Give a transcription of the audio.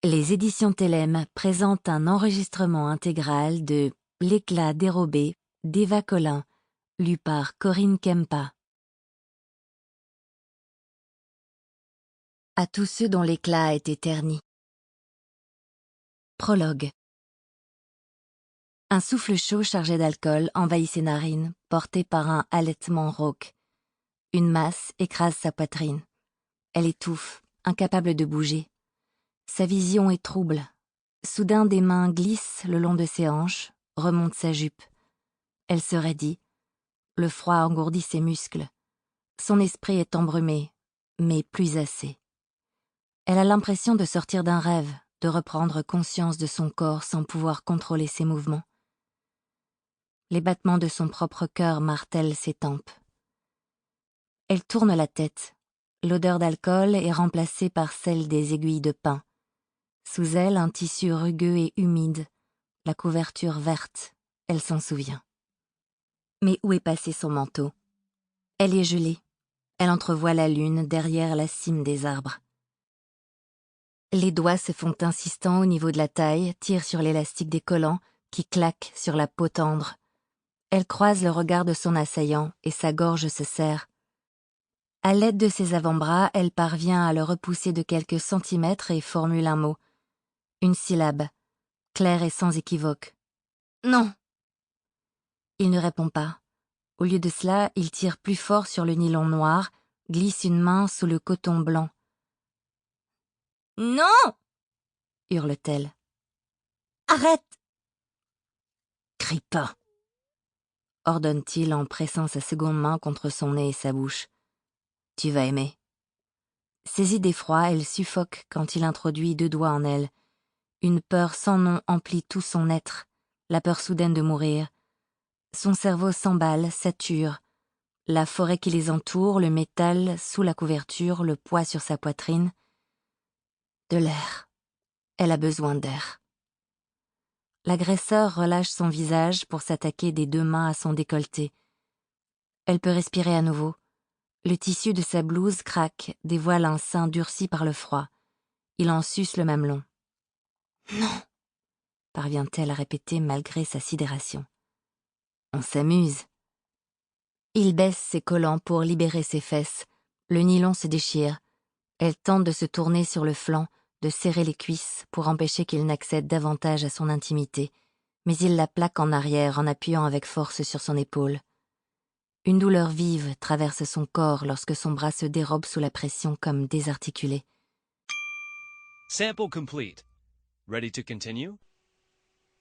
Les éditions Télème présentent un enregistrement intégral de L'éclat dérobé d'Eva Collin, lu par Corinne Kempa. À tous ceux dont l'éclat a été terni. Prologue. Un souffle chaud chargé d'alcool envahit ses narines, porté par un halètement rauque. Une masse écrase sa poitrine. Elle étouffe, incapable de bouger. Sa vision est trouble. Soudain, des mains glissent le long de ses hanches, remontent sa jupe. Elle se raidit. Le froid engourdit ses muscles. Son esprit est embrumé, mais plus assez. Elle a l'impression de sortir d'un rêve, de reprendre conscience de son corps sans pouvoir contrôler ses mouvements. Les battements de son propre cœur martèlent ses tempes. Elle tourne la tête. L'odeur d'alcool est remplacée par celle des aiguilles de pin. Sous elle, un tissu rugueux et humide, la couverture verte, elle s'en souvient. Mais où est passé son manteau? Elle est gelée. Elle entrevoit la lune derrière la cime des arbres. Les doigts se font insistants au niveau de la taille, tirent sur l'élastique des collants, qui claquent sur la peau tendre. Elle croise le regard de son assaillant et sa gorge se serre. À l'aide de ses avant-bras, elle parvient à le repousser de quelques centimètres et formule un mot. Une syllabe, claire et sans équivoque. « Non !» Il ne répond pas. Au lieu de cela, il tire plus fort sur le nylon noir, glisse une main sous le coton blanc. « Non !» hurle-t-elle. « Arrête !» « Crie pas !» ordonne-t-il en pressant sa seconde main contre son nez et sa bouche. « Tu vas aimer. » Saisie d'effroi, elle suffoque quand il introduit deux doigts en elle. Une peur sans nom emplit tout son être, la peur soudaine de mourir. Son cerveau s'emballe, sature. La forêt qui les entoure, le métal sous la couverture, le poids sur sa poitrine. De l'air. Elle a besoin d'air. L'agresseur relâche son visage pour s'attaquer des deux mains à son décolleté. Elle peut respirer à nouveau. Le tissu de sa blouse craque, dévoile un sein durci par le froid. Il en suce le mamelon. « Non !» parvient-elle à répéter malgré sa sidération. On s'amuse. Il baisse ses collants pour libérer ses fesses. Le nylon se déchire. Elle tente de se tourner sur le flanc, de serrer les cuisses pour empêcher qu'il n'accède davantage à son intimité, mais il la plaque en arrière en appuyant avec force sur son épaule. Une douleur vive traverse son corps lorsque son bras se dérobe sous la pression comme désarticulé. Sample complete. Ready to continue?